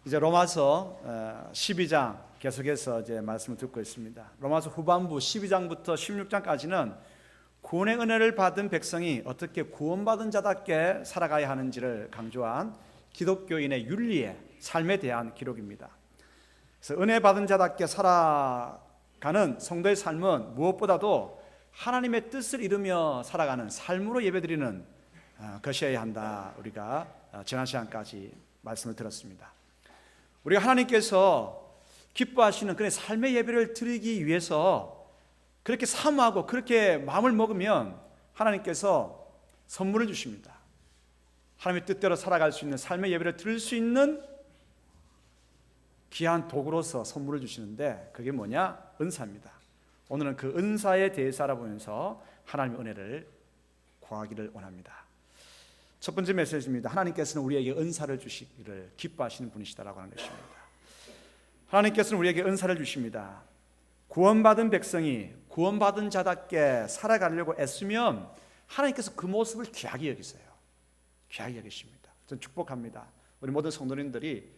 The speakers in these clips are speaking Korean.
이제 로마서 12장 계속해서 이제 말씀을 듣고 있습니다. 로마서 후반부 12장부터 16장까지는 구원의 은혜를 받은 백성이 어떻게 구원받은 자답게 살아가야 하는지를 강조한 기독교인의 윤리의 삶에 대한 기록입니다. 그래서 은혜 받은 자답게 살아가는 성도의 삶은 무엇보다도 하나님의 뜻을 이루며 살아가는 삶으로 예배드리는 것이어야 한다. 우리가 지난 시간까지 말씀을 들었습니다. 우리가 하나님께서 기뻐하시는 그런 삶의 예배를 드리기 위해서 그렇게 사모하고 그렇게 마음을 먹으면 하나님께서 선물을 주십니다. 하나님의 뜻대로 살아갈 수 있는 삶의 예배를 드릴 수 있는 귀한 도구로서 선물을 주시는데 그게 뭐냐? 은사입니다. 오늘은 그 은사에 대해서 알아보면서 하나님의 은혜를 구하기를 원합니다. 첫 번째 메시지입니다. 하나님께서는 우리에게 은사를 주시기를 기뻐하시는 분이시다라고 하는 것입니다. 하나님께서는 우리에게 은사를 주십니다. 구원받은 백성이 구원받은 자답게 살아가려고 애쓰면 하나님께서 그 모습을 귀하게 여기세요. 귀하게 여기십니다. 저는 축복합니다. 우리 모든 성도님들이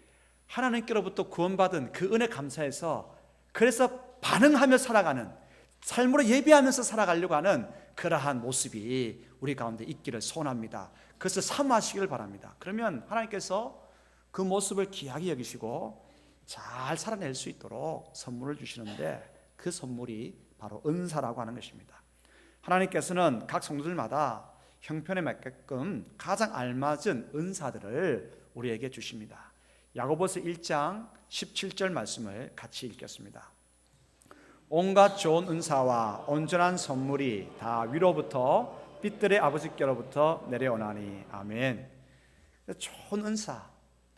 하나님께로부터 구원받은 그 은혜 감사해서 그래서 반응하며 살아가는 삶으로 예배하면서 살아가려고 하는 그러한 모습이 우리 가운데 있기를 소원합니다. 그것을 사모하시기를 바랍니다. 그러면 하나님께서 그 모습을 귀하게 여기시고 잘 살아낼 수 있도록 선물을 주시는데 그 선물이 바로 은사라고 하는 것입니다. 하나님께서는 각 성도들마다 형편에 맞게끔 가장 알맞은 은사들을 우리에게 주십니다. 야고보서 1장 17절 말씀을 같이 읽겠습니다. 온갖 좋은 은사와 온전한 선물이 다 위로부터 빛들의 아버지께로부터 내려오나니 아멘. 좋은 은사,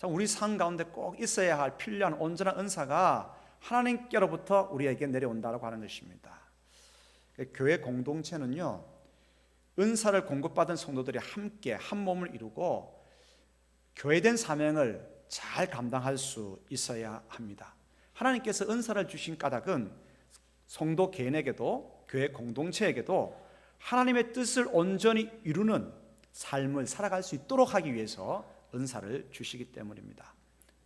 우리 삶 가운데 꼭 있어야 할 필요한 온전한 은사가 하나님께로부터 우리에게 내려온다고 하는 것입니다. 교회 공동체는요, 은사를 공급받은 성도들이 함께 한 몸을 이루고 교회된 사명을 잘 감당할 수 있어야 합니다. 하나님께서 은사를 주신 까닭은 성도 개인에게도 교회 공동체에게도 하나님의 뜻을 온전히 이루는 삶을 살아갈 수 있도록 하기 위해서 은사를 주시기 때문입니다.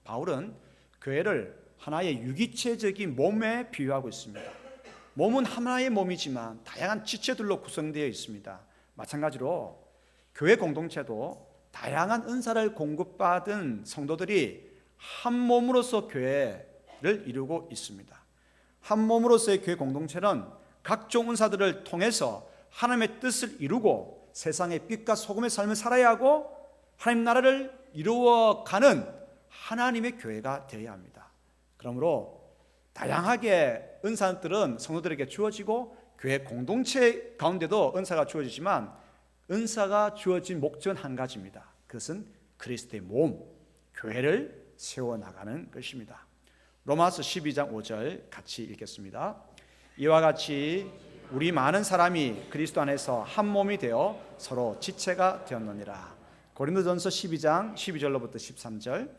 바울은 교회를 하나의 유기체적인 몸에 비유하고 있습니다. 몸은 하나의 몸이지만 다양한 지체들로 구성되어 있습니다. 마찬가지로 교회 공동체도 다양한 은사를 공급받은 성도들이 한 몸으로서 교회를 이루고 있습니다. 한 몸으로서의 교회 공동체는 각종 은사들을 통해서 하나님의 뜻을 이루고 세상의 빛과 소금의 삶을 살아야 하고 하나님 나라를 이루어가는 하나님의 교회가 되어야 합니다. 그러므로 다양하게 은사들은 성도들에게 주어지고 교회 공동체 가운데도 은사가 주어지지만 은사가 주어진 목적은 한 가지입니다. 그것은 그리스도의 몸, 교회를 세워나가는 것입니다. 로마서 12장 5절 같이 읽겠습니다. 이와 같이 우리 많은 사람이 그리스도 안에서 한 몸이 되어 서로 지체가 되었느니라. 고린도전서 12장 12절로부터 13절.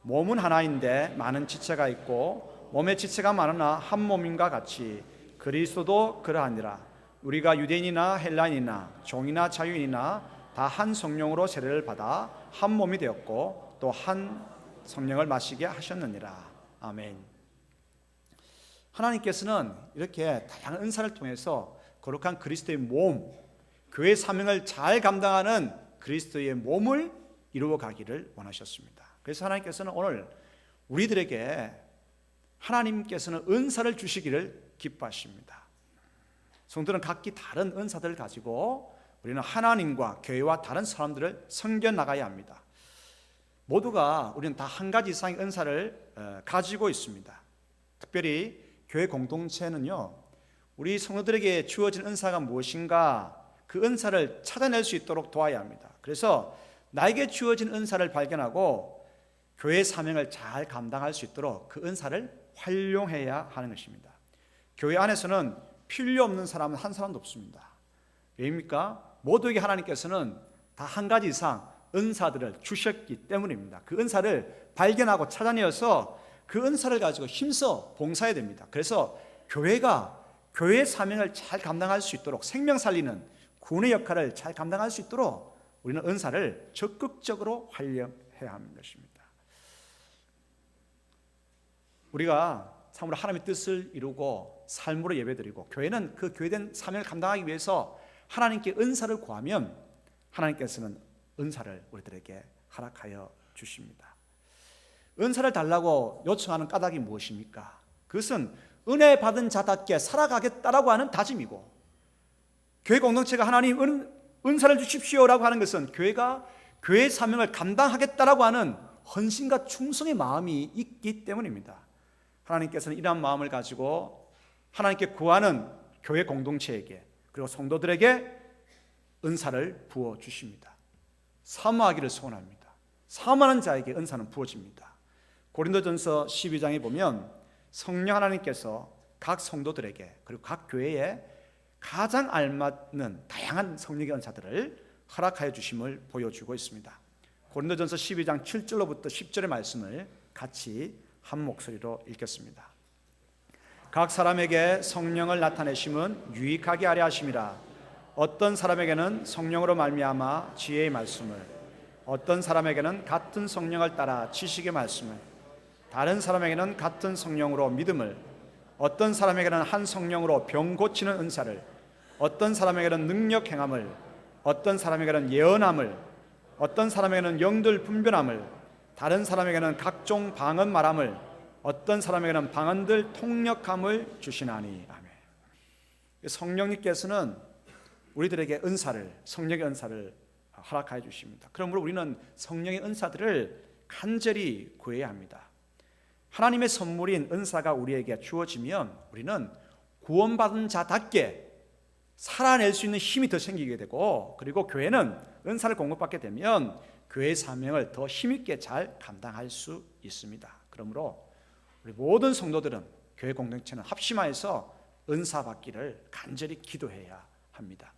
몸은 하나인데 많은 지체가 있고 몸의 지체가 많으나 한 몸인가 같이 그리스도도 그러하니라. 우리가 유대인이나 헬라인이나 종이나 자유인이나 다 한 성령으로 세례를 받아 한 몸이 되었고 또 한 성령을 마시게 하셨느니라. 아멘. 하나님께서는 이렇게 다양한 은사를 통해서 거룩한 그리스도의 몸, 교회 사명을 잘 감당하는 그리스도의 몸을 이루어 가기를 원하셨습니다. 그래서 하나님께서는 오늘 우리들에게 하나님께서는 은사를 주시기를 기뻐하십니다. 성도는 각기 다른 은사들을 가지고 우리는 하나님과 교회와 다른 사람들을 섬겨 나가야 합니다. 모두가 우리는 다 한 가지 이상의 은사를 가지고 있습니다. 특별히 교회 공동체는요, 우리 성도들에게 주어진 은사가 무엇인가 그 은사를 찾아낼 수 있도록 도와야 합니다. 그래서 나에게 주어진 은사를 발견하고 교회 사명을 잘 감당할 수 있도록 그 은사를 활용해야 하는 것입니다. 교회 안에서는 필요 없는 사람은 한 사람도 없습니다. 왜입니까? 모두에게 하나님께서는 다 한 가지 이상 은사들을 주셨기 때문입니다. 그 은사를 발견하고 찾아내어서 그 은사를 가지고 힘써 봉사해야 됩니다. 그래서 교회가 교회의 사명을 잘 감당할 수 있도록 생명 살리는 구원의 역할을 잘 감당할 수 있도록 우리는 은사를 적극적으로 활용해야 하는 것입니다. 우리가 참으로 하나님의 뜻을 이루고 삶으로 예배드리고 교회는 그 교회된 사명을 감당하기 위해서 하나님께 은사를 구하면 하나님께서는 은사를 우리들에게 허락하여 주십니다. 은사를 달라고 요청하는 까닭이 무엇입니까? 그것은 은혜 받은 자답게 살아가겠다라고 하는 다짐이고, 교회 공동체가 하나님 은사를 주십시오라고 하는 것은 교회가 교회의 사명을 감당하겠다라고 하는 헌신과 충성의 마음이 있기 때문입니다. 하나님께서는 이러한 마음을 가지고 하나님께 구하는 교회 공동체에게 그리고 성도들에게 은사를 부어주십니다. 사모하기를 소원합니다. 사모하는 자에게 은사는 부어집니다. 고린도전서 12장에 보면 성령 하나님께서 각 성도들에게 그리고 각 교회에 가장 알맞는 다양한 성령의 은사들을 허락하여 주심을 보여주고 있습니다. 고린도전서 12장 7절로부터 10절의 말씀을 같이 한 목소리로 읽겠습니다. 각 사람에게 성령을 나타내심은 유익하게 하려 하심이라. 어떤 사람에게는 성령으로 말미암아 지혜의 말씀을, 어떤 사람에게는 같은 성령을 따라 지식의 말씀을, 다른 사람에게는 같은 성령으로 믿음을, 어떤 사람에게는 한 성령으로 병 고치는 은사를, 어떤 사람에게는 능력 행함을, 어떤 사람에게는 예언함을, 어떤 사람에게는 영들 분별함을, 다른 사람에게는 각종 방언 말함을, 어떤 사람에게는 방언들 통역함을 주시나니. 아멘. 성령님께서는 우리들에게 은사를, 성령의 은사를 허락하여 주십니다. 그러므로 우리는 성령의 은사들을 간절히 구해야 합니다. 하나님의 선물인 은사가 우리에게 주어지면 우리는 구원받은 자답게 살아낼 수 있는 힘이 더 생기게 되고, 그리고 교회는 은사를 공급받게 되면 교회의 사명을 더 힘있게 잘 감당할 수 있습니다. 그러므로 우리 모든 성도들은 교회 공동체는 합심하여서 은사 받기를 간절히 기도해야 합니다.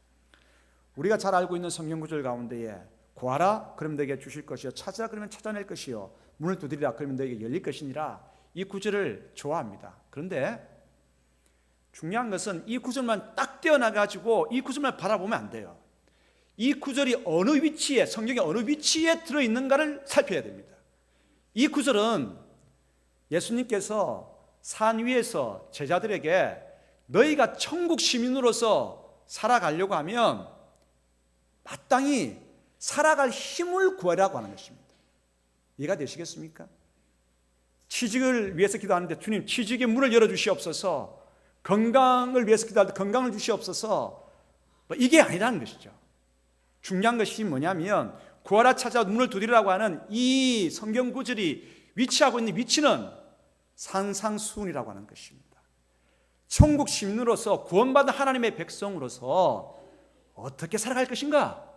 우리가 잘 알고 있는 성경 구절 가운데에 구하라 그러면 너에게 주실 것이요, 찾으라 그러면 찾아낼 것이요, 문을 두드리라 그러면 너에게 열릴 것이니라, 이 구절을 좋아합니다. 그런데 중요한 것은 이 구절만 딱 떼어놔가지고 이 구절만 바라보면 안 돼요. 이 구절이 어느 위치에, 성경의 어느 위치에 들어있는가를 살펴야 됩니다. 이 구절은 예수님께서 산 위에서 제자들에게 너희가 천국 시민으로서 살아가려고 하면 마땅히 살아갈 힘을 구하라고 하는 것입니다. 이해가 되시겠습니까? 취직을 위해서 기도하는데 주님 취직의 문을 열어주시옵소서, 건강을 위해서 기도할 때 건강을 주시옵소서, 이게 아니라는 것이죠. 중요한 것이 뭐냐면 구하라 찾아 문을 두드리라고 하는 이 성경 구절이 위치하고 있는 위치는 산상수훈이라고 하는 것입니다. 천국 시민으로서 구원받은 하나님의 백성으로서 어떻게 살아갈 것인가?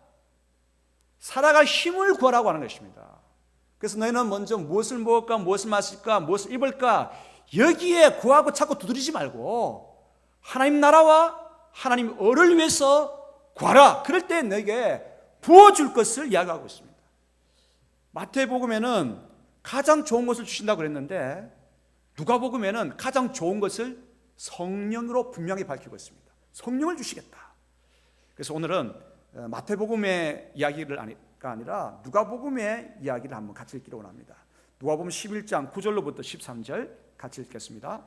살아갈 힘을 구하라고 하는 것입니다. 그래서 너희는 먼저 무엇을 먹을까, 무엇을 마실까, 무엇을 입을까, 여기에 구하고 찾고 두드리지 말고 하나님 나라와 하나님 의를 위해서 구하라. 그럴 때 너에게 부어줄 것을 이야기하고 있습니다. 마태복음에는 가장 좋은 것을 주신다고 그랬는데 누가복음에는 가장 좋은 것을 성령으로 분명히 밝히고 있습니다. 성령을 주시겠다. 그래서 오늘은 마태복음의 이야기가 아니라 누가복음의 이야기를 한번 같이 읽기로 원합니다. 누가복음 11장 9절로부터 13절 같이 읽겠습니다.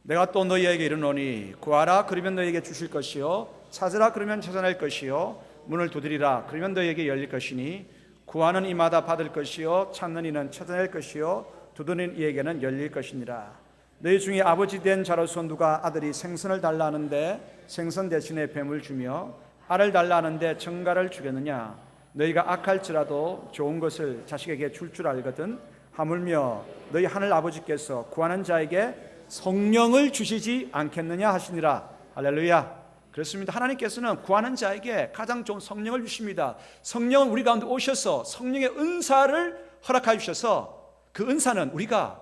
내가 또 너희에게 이르노니 구하라 그러면 너희에게 주실 것이요, 찾으라 그러면 찾아낼 것이요, 문을 두드리라 그러면 너희에게 열릴 것이니 구하는 이마다 받을 것이요, 찾는 이는 찾아낼 것이요, 두드리는 이에게는 열릴 것이니라. 너희 중에 아버지 된 자로서 누가 아들이 생선을 달라 하는데 생선 대신에 뱀을 주며 알을 달라 하는데 정갈을 주겠느냐? 너희가 악할지라도 좋은 것을 자식에게 줄 줄 알거든 하물며 너희 하늘 아버지께서 구하는 자에게 성령을 주시지 않겠느냐 하시니라. 할렐루야. 그렇습니다. 하나님께서는 구하는 자에게 가장 좋은 성령을 주십니다. 성령은 우리 가운데 오셔서 성령의 은사를 허락하여 주셔서 그 은사는 우리가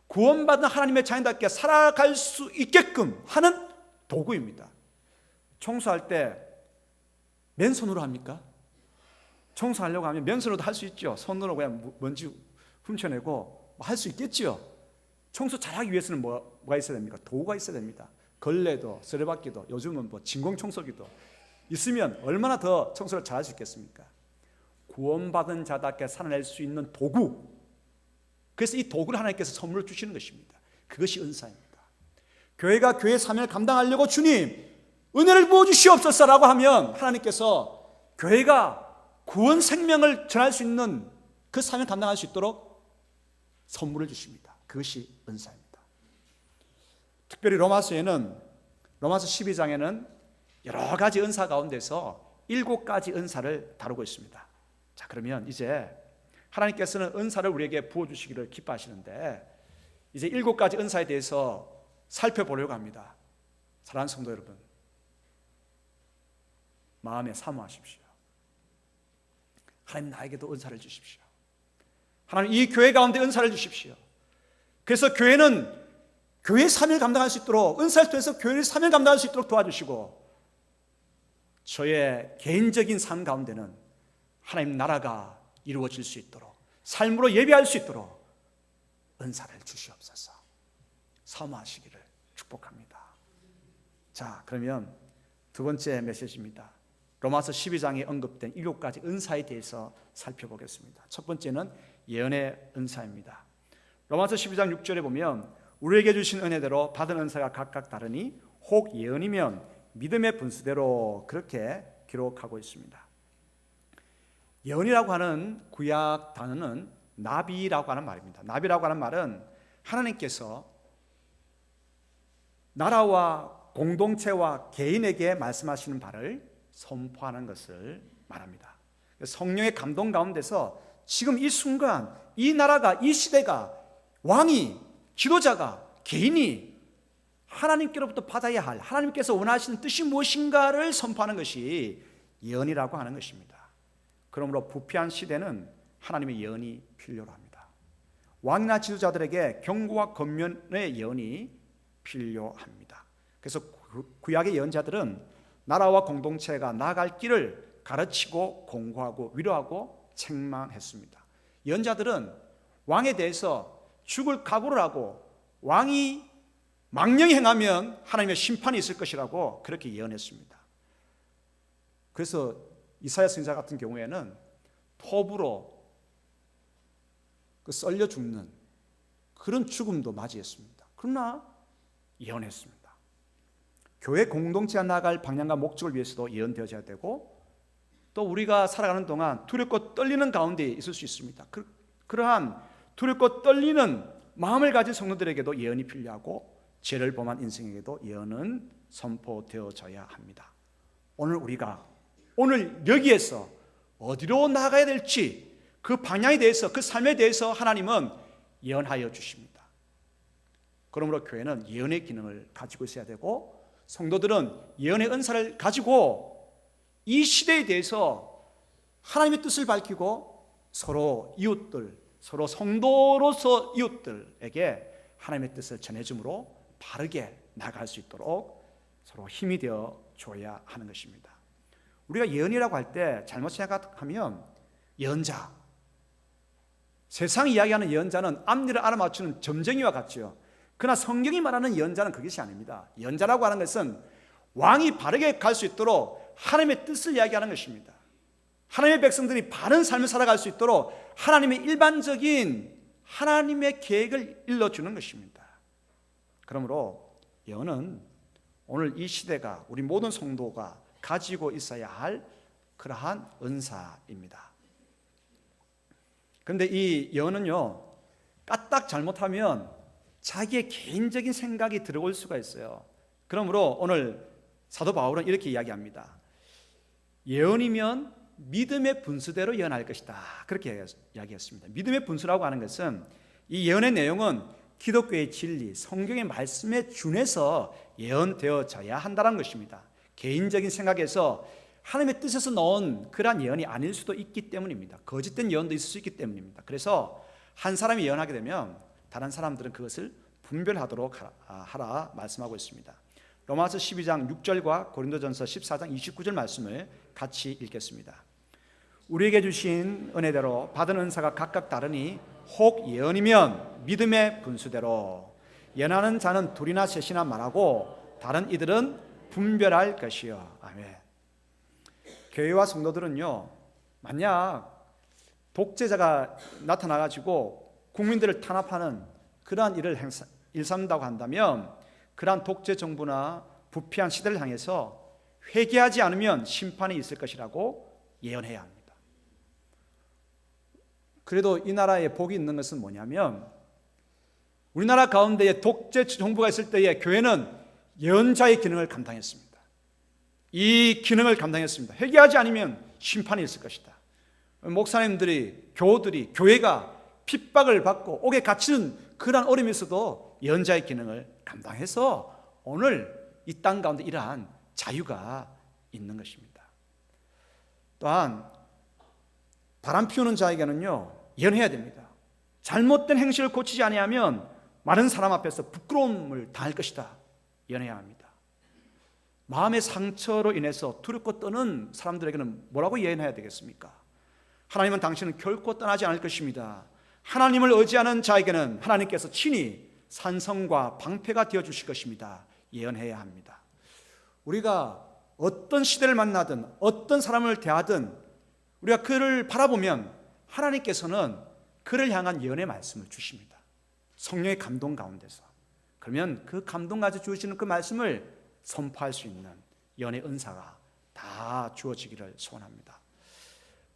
구원받은 하나님의 자녀답게 살아갈 수 있게끔 하는 도구입니다. 청소할 때 맨손으로 합니까? 청소하려고 하면 맨손으로도 할 수 있죠. 손으로 그냥 먼지 훔쳐내고 할 수 있겠죠. 청소 잘하기 위해서는 뭐가 있어야 됩니까? 도구가 있어야 됩니다. 걸레도, 쓰레받기도, 요즘은 진공청소기도 있으면 얼마나 더 청소를 잘할 수 있겠습니까? 구원받은 자답게 살아낼 수 있는 도구, 그래서 이 도구를 하나님께서 선물로 주시는 것입니다. 그것이 은사입니다. 교회가 교회 사명을 감당하려고 주님 은혜를 부어주시옵소서라고 하면 하나님께서 교회가 구원 생명을 전할 수 있는 그 사명을 감당할 수 있도록 선물을 주십니다. 그것이 은사입니다. 특별히 로마서 12장에는 여러 가지 은사 가운데서 7가지 은사를 다루고 있습니다. 자, 그러면 이제 하나님께서는 은사를 우리에게 부어주시기를 기뻐하시는데 이제 7가지 은사에 대해서 살펴보려고 합니다. 사랑하는 성도 여러분, 마음에 사모하십시오. 하나님 나에게도 은사를 주십시오. 하나님 이 교회 가운데 은사를 주십시오. 그래서 교회는 교회의 사명을 감당할 수 있도록 은사를 통해서 교회의 사명을 감당할 수 있도록 도와주시고 저의 개인적인 삶 가운데는 하나님 나라가 이루어질 수 있도록 삶으로 예배할 수 있도록 은사를 주시옵소서. 사모하시기를 축복합니다. 자, 그러면 두 번째 메시지입니다. 로마서 12장에 언급된 7가지 은사에 대해서 살펴보겠습니다. 첫 번째는 예언의 은사입니다. 로마서 12장 6절에 보면 우리에게 주신 은혜대로 받은 은사가 각각 다르니 혹 예언이면 믿음의 분수대로 그렇게 기록하고 있습니다. 예언이라고 하는 구약 단어는 나비라고 하는 말입니다. 나비라고 하는 말은 하나님께서 나라와 공동체와 개인에게 말씀하시는 바를 선포하는 것을 말합니다. 성령의 감동 가운데서 지금 이 순간 이 나라가 이 시대가 왕이 지도자가 개인이 하나님께로부터 받아야 할 하나님께서 원하시는 뜻이 무엇인가를 선포하는 것이 예언이라고 하는 것입니다. 그러므로 부패한 시대는 하나님의 예언이 필요로 합니다. 왕이나 지도자들에게 경고와 권면의 예언이 필요합니다. 그래서 구약의 예언자들은 나라와 공동체가 나아갈 길을 가르치고 공고하고 위로하고 책망했습니다. 예언자들은 왕에 대해서 죽을 각오를 하고 왕이 망령히 행하면 하나님의 심판이 있을 것이라고 그렇게 예언했습니다. 그래서 이사야 선지자 같은 경우에는 톱으로 썰려 죽는 그런 죽음도 맞이했습니다. 그러나 예언했습니다. 교회 공동체가 나아갈 방향과 목적을 위해서도 예언되어져야 되고 또 우리가 살아가는 동안 두렵고 떨리는 가운데 있을 수 있습니다. 그러한 두렵고 떨리는 마음을 가진 성도들에게도 예언이 필요하고 죄를 범한 인생에게도 예언은 선포되어져야 합니다. 오늘 여기에서 어디로 나아가야 될지 그 방향에 대해서 그 삶에 대해서 하나님은 예언하여 주십니다. 그러므로 교회는 예언의 기능을 가지고 있어야 되고 성도들은 예언의 은사를 가지고 이 시대에 대해서 하나님의 뜻을 밝히고 서로 이웃들, 서로 성도로서 이웃들에게 하나님의 뜻을 전해줌으로 바르게 나아갈 수 있도록 서로 힘이 되어 줘야 하는 것입니다. 우리가 예언이라고 할 때 잘못 생각하면 예언자, 세상이 이야기하는 예언자는 앞니를 알아맞추는 점쟁이와 같죠. 그러나 성경이 말하는 예언자는 그것이 아닙니다. 예언자라고 하는 것은 왕이 바르게 갈 수 있도록 하나님의 뜻을 이야기하는 것입니다. 하나님의 백성들이 바른 삶을 살아갈 수 있도록 하나님의 일반적인 하나님의 계획을 일러주는 것입니다. 그러므로 예언은 오늘 이 시대가 우리 모든 성도가 가지고 있어야 할 그러한 은사입니다. 그런데 이 예언은요, 까딱 잘못하면 자기의 개인적인 생각이 들어올 수가 있어요. 그러므로 오늘 사도 바울은 이렇게 이야기합니다. 예언이면 믿음의 분수대로 예언할 것이다. 그렇게 이야기했습니다. 믿음의 분수라고 하는 것은 이 예언의 내용은 기독교의 진리, 성경의 말씀에 준해서 예언되어져야 한다는 것입니다. 개인적인 생각에서 하나님의 뜻에서 나온 그러한 예언이 아닐 수도 있기 때문입니다. 거짓된 예언도 있을 수 있기 때문입니다. 그래서 한 사람이 예언하게 되면 다른 사람들은 그것을 분별하도록 하라 말씀하고 있습니다. 로마서 12장 6절과 고린도전서 14장 29절 말씀을 같이 읽겠습니다. 우리에게 주신 은혜대로 받은 은사가 각각 다르니 혹 예언이면 믿음의 분수대로 예언하는 자는 둘이나 셋이나 말하고 다른 이들은 분별할 것이요. 아멘. 교회와 성도들은요, 만약 독재자가 나타나가지고 국민들을 탄압하는 그러한 일을 일삼는다고 한다면 그러한 독재 정부나 부패한 시대를 향해서 회개하지 않으면 심판이 있을 것이라고 예언해야 합니다. 그래도 이 나라에 복이 있는 것은 뭐냐면 우리나라 가운데에 독재 정부가 있을 때에 교회는 예언자의 기능을 감당했습니다. 이 기능을 감당했습니다. 회개하지 않으면 심판이 있을 것이다. 목사님들이, 교우들이, 교회가 핍박을 받고 옥에 갇히는 그러한 어려움에서도 예언자의 기능을 감당해서 오늘 이 땅 가운데 이러한 자유가 있는 것입니다. 또한 바람 피우는 자에게는요, 예언해야 됩니다. 잘못된 행실을 고치지 아니하면 많은 사람 앞에서 부끄러움을 당할 것이다. 예언해야 합니다. 마음의 상처로 인해서 두렵고 떠는 사람들에게는 뭐라고 예언해야 되겠습니까? 하나님은 당신은 결코 떠나지 않을 것입니다. 하나님을 의지하는 자에게는 하나님께서 친히 산성과 방패가 되어주실 것입니다. 예언해야 합니다. 우리가 어떤 시대를 만나든 어떤 사람을 대하든 우리가 그를 바라보면 하나님께서는 그를 향한 예언의 말씀을 주십니다. 성령의 감동 가운데서. 그러면 그 감동 가지고 주시는 그 말씀을 선포할 수 있는 예언의 은사가 다 주어지기를 소원합니다.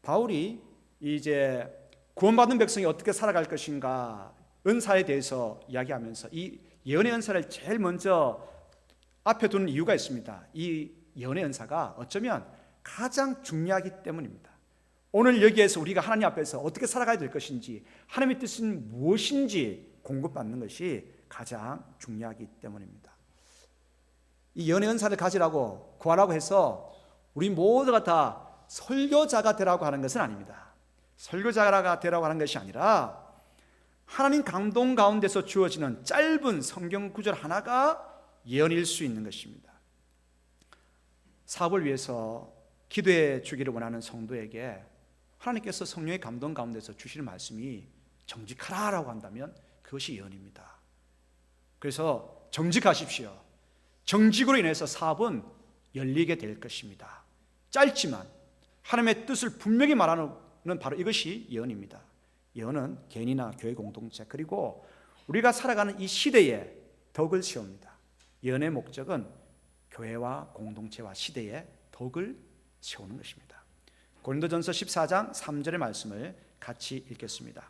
바울이 이제 구원받은 백성이 어떻게 살아갈 것인가 은사에 대해서 이야기하면서 이 예언의 은사를 제일 먼저 앞에 두는 이유가 있습니다. 이 예언의 은사가 어쩌면 가장 중요하기 때문입니다. 오늘 여기에서 우리가 하나님 앞에서 어떻게 살아가야 될 것인지 하나님의 뜻은 무엇인지 공급받는 것이 가장 중요하기 때문입니다. 이 예언의 은사를 가지라고 구하라고 해서 우리 모두가 다 설교자가 되라고 하는 것은 아닙니다. 설교자가 되라고 하는 것이 아니라 하나님 감동 가운데서 주어지는 짧은 성경 구절 하나가 예언일 수 있는 것입니다. 사업을 위해서 기도해 주기를 원하는 성도에게 하나님께서 성령의 감동 가운데서 주시는 말씀이 정직하라라고 한다면 그것이 예언입니다. 그래서 정직하십시오. 정직으로 인해서 사업은 열리게 될 것입니다. 짧지만 하나님의 뜻을 분명히 말하는 바로 이것이 예언입니다. 예언은 개인이나 교회 공동체 그리고 우리가 살아가는 이 시대에 덕을 세웁니다. 예언의 목적은 교회와 공동체와 시대에 덕을 세우는 것입니다. 고린도전서 14장 3절의 말씀을 같이 읽겠습니다.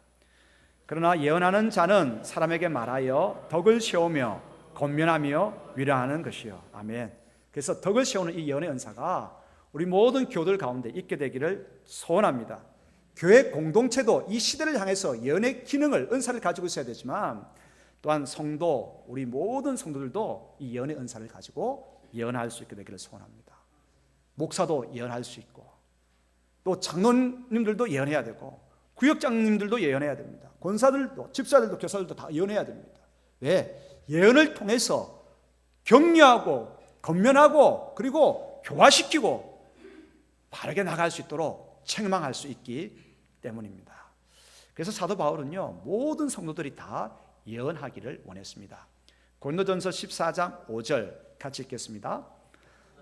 그러나 예언하는 자는 사람에게 말하여 덕을 세우며 권면하며 위로하는 것이요. 아멘. 그래서 덕을 세우는 이 예언의 은사가 우리 모든 교들 가운데 있게 되기를 소원합니다. 교회 공동체도 이 시대를 향해서 예언의 기능을 은사를 가지고 있어야 되지만 또한 성도, 우리 모든 성도들도 이 예언의 은사를 가지고 예언할 수 있게 되기를 소원합니다. 목사도 예언할 수 있고 또 장로님들도 예언해야 되고 구역장님들도 예언해야 됩니다. 권사들도 집사들도 교사들도 다 예언해야 됩니다. 왜? 예언을 통해서 격려하고 권면하고 그리고 교화시키고 바르게 나갈 수 있도록 책망할 수 있기 때문입니다. 그래서 사도 바울은요 모든 성도들이 다 예언하기를 원했습니다. 고린도전서 14장 5절 같이 읽겠습니다.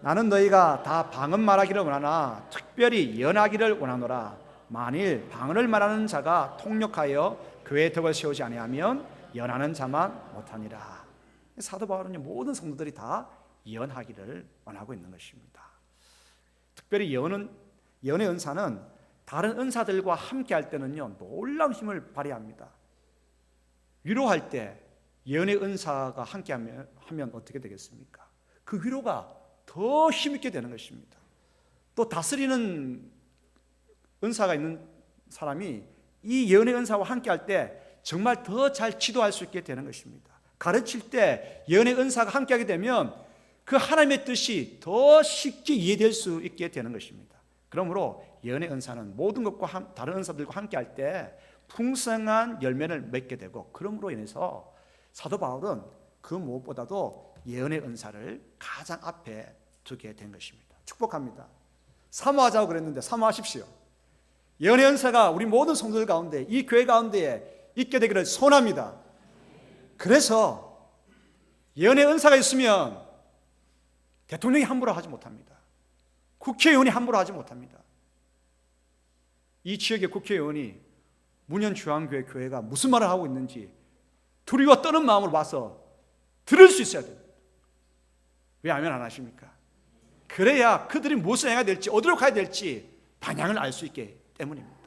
나는 너희가 다 방언 말하기를 원하나 특별히 예언하기를 원하노라. 만일 방언을 말하는 자가 통역하여 교회의 덕을 세우지 아니하면 예언하는 자만 못하니라. 사도 바울은요 모든 성도들이 다 예언하기를 원하고 있는 것입니다. 특별히 예언의 은사는 다른 은사들과 함께 할 때는요 놀라운 힘을 발휘합니다. 위로할 때 예언의 은사가 함께 하면 어떻게 되겠습니까? 그 위로가 더 힘있게 되는 것입니다. 또 다스리는 은사가 있는 사람이 이 예언의 은사와 함께 할 때 정말 더 잘 지도할 수 있게 되는 것입니다. 가르칠 때 예언의 은사가 함께 하게 되면 그 하나님의 뜻이 더 쉽게 이해될 수 있게 되는 것입니다. 그러므로 예언의 은사는 모든 것과 다른 은사들과 함께 할 때 풍성한 열매를 맺게 되고 그러므로 인해서 사도 바울은 그 무엇보다도 예언의 은사를 가장 앞에 두게 된 것입니다. 축복합니다. 사모하자고 그랬는데 사모하십시오. 예언의 은사가 우리 모든 성도들 가운데 이 교회 가운데에 있게 되기를 소원합니다. 그래서 예언의 은사가 있으면 대통령이 함부로 하지 못합니다. 국회의원이 함부로 하지 못합니다. 이 지역의 국회의원이 문현주한교회 교회가 무슨 말을 하고 있는지 두려워 떠는 마음으로 와서 들을 수 있어야 됩니다. 왜 아멘 안 하십니까? 그래야 그들이 무엇을 해야 될지, 어디로 가야 될지 방향을 알 수 있기 때문입니다.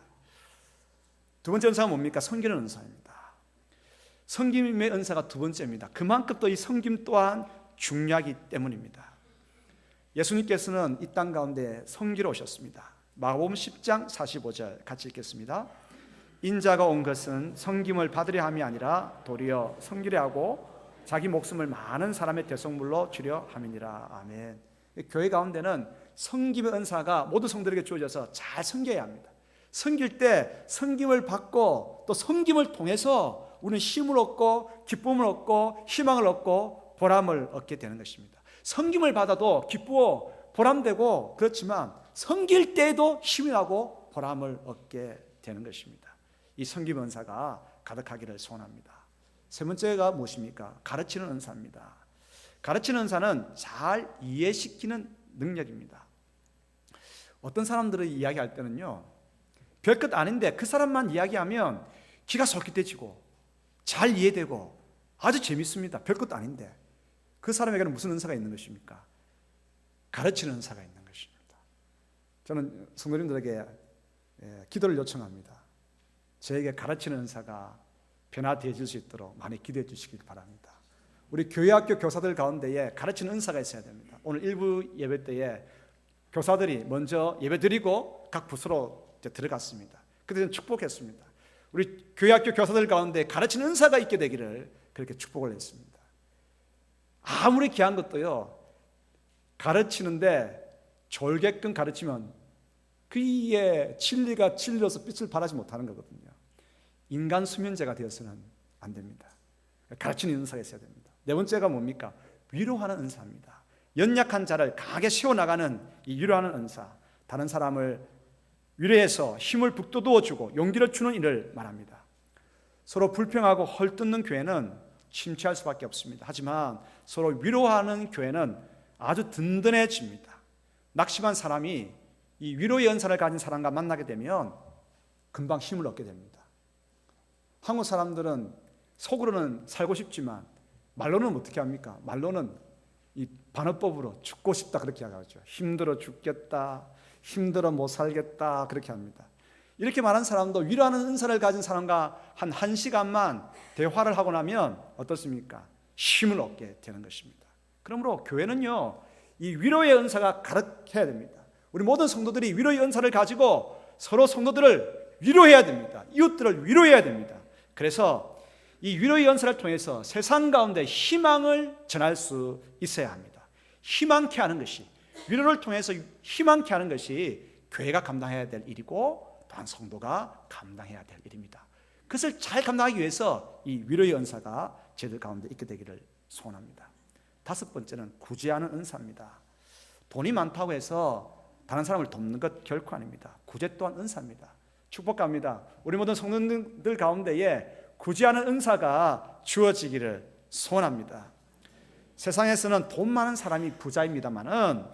두 번째 은사가 뭡니까? 섬기는 은사입니다. 섬김의 은사가 두 번째입니다. 그만큼 또 이 섬김 또한 중요하기 때문입니다. 예수님께서는 이 땅 가운데 섬기러 오셨습니다. 마가복음 10장 45절 같이 읽겠습니다. 인자가 온 것은 섬김을 받으려 함이 아니라 도리어 섬기려 하고 자기 목숨을 많은 사람의 대속물로 주려 함이니라. 아멘. 교회 가운데는 섬김의 은사가 모든 성도들에게 주어져서 잘 섬겨야 합니다. 섬길 때 섬김을 받고 또 섬김을 통해서 우리는 힘을 얻고 기쁨을 얻고 희망을 얻고 보람을 얻게 되는 것입니다. 섬김을 받아도 기쁘고 보람되고 그렇지만 섬길 때에도 힘이 나고 보람을 얻게 되는 것입니다. 이 섬김 은사가 가득하기를 소원합니다. 세 번째가 무엇입니까? 가르치는 은사입니다. 가르치는 은사는 잘 이해시키는 능력입니다. 어떤 사람들을 이야기할 때는요, 별것 아닌데 그 사람만 이야기하면 귀가 솔깃해지고 잘 이해되고 아주 재밌습니다. 별것도 아닌데 그 사람에게는 무슨 은사가 있는 것입니까? 가르치는 은사가 있는 것입니다. 저는 성도님들에게 기도를 요청합니다. 저에게 가르치는 은사가 변화되어질 수 있도록 많이 기도해 주시길 바랍니다. 우리 교회학교 교사들 가운데에 가르치는 은사가 있어야 됩니다. 오늘 일부 예배 때에 교사들이 먼저 예배 드리고 각 부서로 들어갔습니다. 그때 저는 축복했습니다. 우리 교회학교 교사들 가운데 가르치는 은사가 있게 되기를 그렇게 축복을 했습니다. 아무리 귀한 것도요, 가르치는데 졸게끔 가르치면 그의 진리가 진리로서 빛을 발하지 못하는 거거든요. 인간 수면제가 되어서는 안 됩니다. 가르치는 은사가 있어야 됩니다. 네 번째가 뭡니까? 위로하는 은사입니다. 연약한 자를 강하게 세워나가는 이 위로하는 은사, 다른 사람을 위로해서 힘을 북돋워주고 용기를 주는 일을 말합니다. 서로 불평하고 헐뜯는 교회는 침체할 수밖에 없습니다. 하지만 서로 위로하는 교회는 아주 든든해집니다. 낙심한 사람이 이 위로의 은사를 가진 사람과 만나게 되면 금방 힘을 얻게 됩니다. 한국 사람들은 속으로는 살고 싶지만 말로는 어떻게 합니까? 말로는 이 반어법으로 죽고 싶다 그렇게 하죠. 힘들어 죽겠다, 힘들어 못 살겠다 그렇게 합니다. 이렇게 말한 사람도 위로하는 은사를 가진 사람과 한 1시간만 대화를 하고 나면 어떻습니까? 힘을 얻게 되는 것입니다. 그러므로 교회는요, 이 위로의 은사가 가득해야 됩니다. 우리 모든 성도들이 위로의 은사를 가지고 서로 성도들을 위로해야 됩니다. 이웃들을 위로해야 됩니다. 그래서 이 위로의 은사를 통해서 세상 가운데 희망을 전할 수 있어야 합니다. 희망케 하는 것이, 위로를 통해서 희망케 하는 것이 교회가 감당해야 될 일이고 또한 성도가 감당해야 될 일입니다. 그것을 잘 감당하기 위해서 이 위로의 은사가 저희들 가운데 있게 되기를 소원합니다. 다섯 번째는 구제하는 은사입니다. 돈이 많다고 해서 다른 사람을 돕는 것 결코 아닙니다. 구제 또한 은사입니다. 축복합니다. 우리 모든 성도들 가운데에 구제하는 은사가 주어지기를 소원합니다. 세상에서는 돈 많은 사람이 부자입니다만은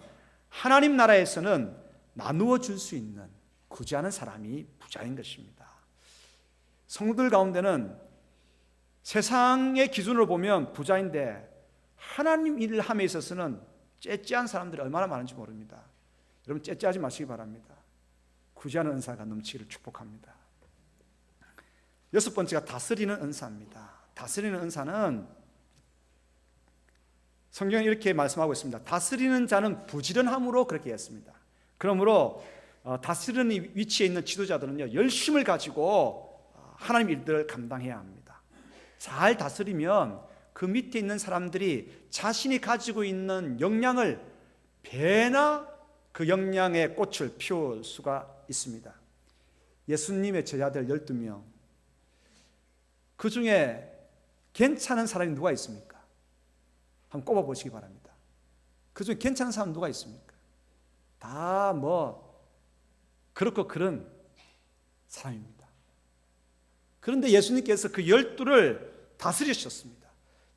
하나님 나라에서는 나누어 줄 수 있는 구제하는 사람이 부자인 것입니다. 성도들 가운데는 세상의 기준으로 보면 부자인데 하나님 일을 함에 있어서는 째째한 사람들이 얼마나 많은지 모릅니다. 여러분 째째하지 마시기 바랍니다. 구제하는 은사가 넘치기를 축복합니다. 여섯 번째가 다스리는 은사입니다. 다스리는 은사는 성경이 이렇게 말씀하고 있습니다. 다스리는 자는 부지런함으로 그렇게 했습니다. 그러므로 다스리는 위치에 있는 지도자들은요, 열심을 가지고 하나님 일들을 감당해야 합니다. 잘 다스리면 그 밑에 있는 사람들이 자신이 가지고 있는 역량을 배나 그 역량의 꽃을 피울 수가 있습니다. 예수님의 제자들 12명, 그 중에 괜찮은 사람이 누가 있습니까? 한번 꼽아보시기 바랍니다. 그 중에 괜찮은 사람 누가 있습니까? 다 그렇고 그런 사람입니다. 그런데 예수님께서 그 12를 다스리셨습니다.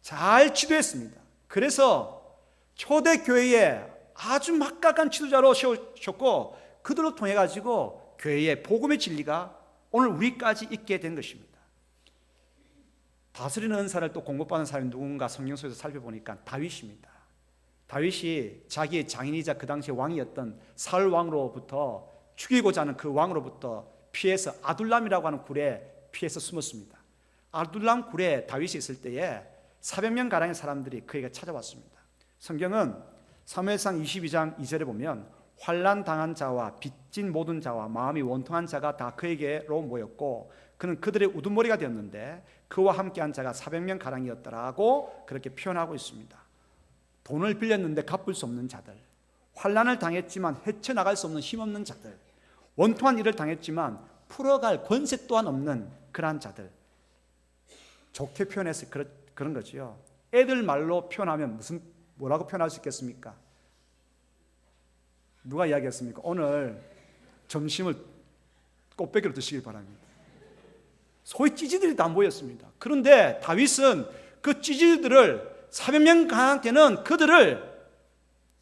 잘 지도했습니다. 그래서 초대교회에 아주 막강한 지도자로 세우셨고 그들로 통해 가지고 교회의 복음의 진리가 오늘 우리까지 있게 된 것입니다. 다스리는 은사를 또 공급받은 사람이 누군가 성경 속에서 살펴보니까 다윗입니다. 다윗이 자기의 장인이자 그 당시의 왕이었던 사울 왕으로부터 죽이고자 하는 그 왕으로부터 피해서 아둘람이라고 하는 굴에 피해서 숨었습니다. 아둘람 굴에 다윗이 있을 때에 400명 가량의 사람들이 그에게 찾아왔습니다. 성경은 사무엘상 22장 2절에 보면 환난 당한 자와 빚진 모든 자와 마음이 원통한 자가 다 그에게로 모였고 그는 그들의 우두머리가 되었는데 그와 함께한 자가 400명 가량이었더라고 그렇게 표현하고 있습니다. 돈을 빌렸는데 갚을 수 없는 자들, 환난을 당했지만 헤쳐나갈 수 없는 힘없는 자들, 원통한 일을 당했지만 풀어갈 권세 또한 없는 그러한 자들, 좋게 표현해서 그런 거지요. 애들 말로 표현하면 뭐라고 표현할 수 있겠습니까? 누가 이야기했습니까? 오늘 점심을 꽃배기로 드시길 바랍니다. 소위 찌질들이 다 모였습니다. 그런데 다윗은 그 찌질들을 400명한테는 그들을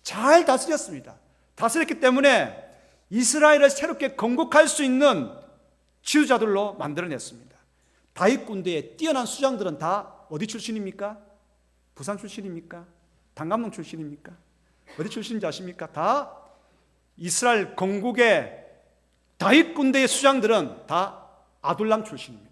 잘 다스렸습니다. 다스렸기 때문에 이스라엘을 새롭게 건국할 수 있는 지도자들로 만들어냈습니다. 다윗 군대의 뛰어난 수장들은 다 어디 출신입니까? 부산 출신입니까? 단감동 출신입니까? 어디 출신인지 아십니까? 다 이스라엘 건국의 다윗 군대의 수장들은 다 아둘람 출신입니다.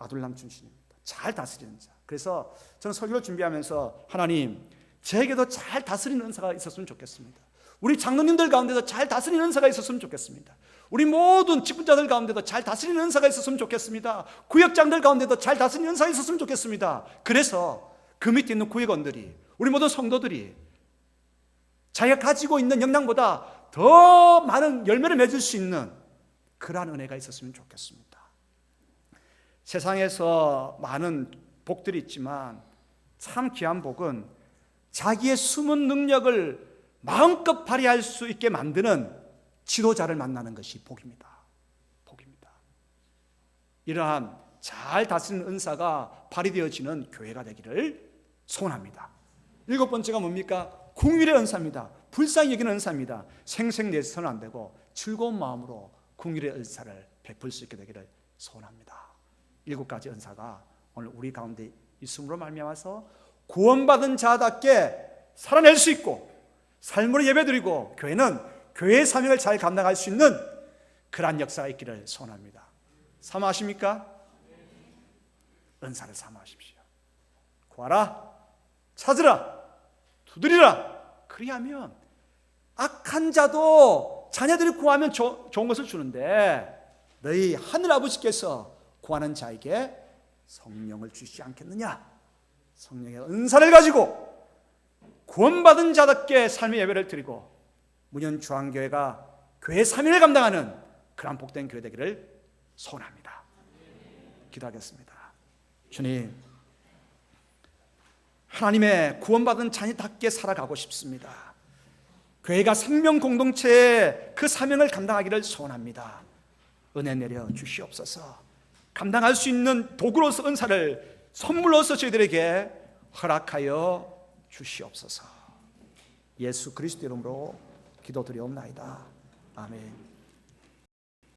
아둘람 출신입니다. 잘 다스리는 자. 그래서 저는 설교를 준비하면서 하나님, 저에게도 잘 다스리는 은사가 있었으면 좋겠습니다. 우리 장로님들 가운데도 잘 다스리는 은사가 있었으면 좋겠습니다. 우리 모든 직분자들 가운데도 잘 다스리는 은사가 있었으면 좋겠습니다. 구역장들 가운데도 잘 다스리는 은사가 있었으면 좋겠습니다. 그래서 그 밑에 있는 구역원들이, 우리 모든 성도들이 자기가 가지고 있는 역량보다 더 많은 열매를 맺을 수 있는 그러한 은혜가 있었으면 좋겠습니다. 세상에서 많은 복들이 있지만 참 귀한 복은 자기의 숨은 능력을 마음껏 발휘할 수 있게 만드는 지도자를 만나는 것이 복입니다. 복입니다. 이러한 잘 다스리는 은사가 발휘되어지는 교회가 되기를 소원합니다. 7번째가 뭡니까? 긍휼의 은사입니다. 불쌍히 여기는 은사입니다. 생색내서는 안 되고 즐거운 마음으로 긍휼의 은사를 베풀 수 있게 되기를 소원합니다. 7가지 은사가 오늘 우리 가운데 있음으로 말미암아서 구원받은 자답게 살아낼 수 있고 삶으로 예배드리고 교회는 교회의 사명을 잘 감당할 수 있는 그러한 역사가 있기를 소원합니다. 사모하십니까? 은사를 사모하십시오. 구하라, 찾으라, 두드리라. 그리하면 악한 자도 자녀들이 구하면 좋은 것을 주는데 너희 하늘 아버지께서 구하는 자에게 성령을 주시지 않겠느냐? 성령의 은사를 가지고 구원받은 자답게 삶의 예배를 드리고 문현중앙교회가 교회 사명을 감당하는 그런 복된 교회 되기를 소원합니다. 기도하겠습니다. 주님, 하나님의 구원받은 자녀답게 살아가고 싶습니다. 교회가 생명 공동체의 그 사명을 감당하기를 소원합니다. 은혜 내려 주시옵소서. 감당할 수 있는 도구로서 은사를 선물로서 저희들에게 허락하여 주시옵소서. 예수 그리스도 이름으로 기도드리옵나이다. 아멘.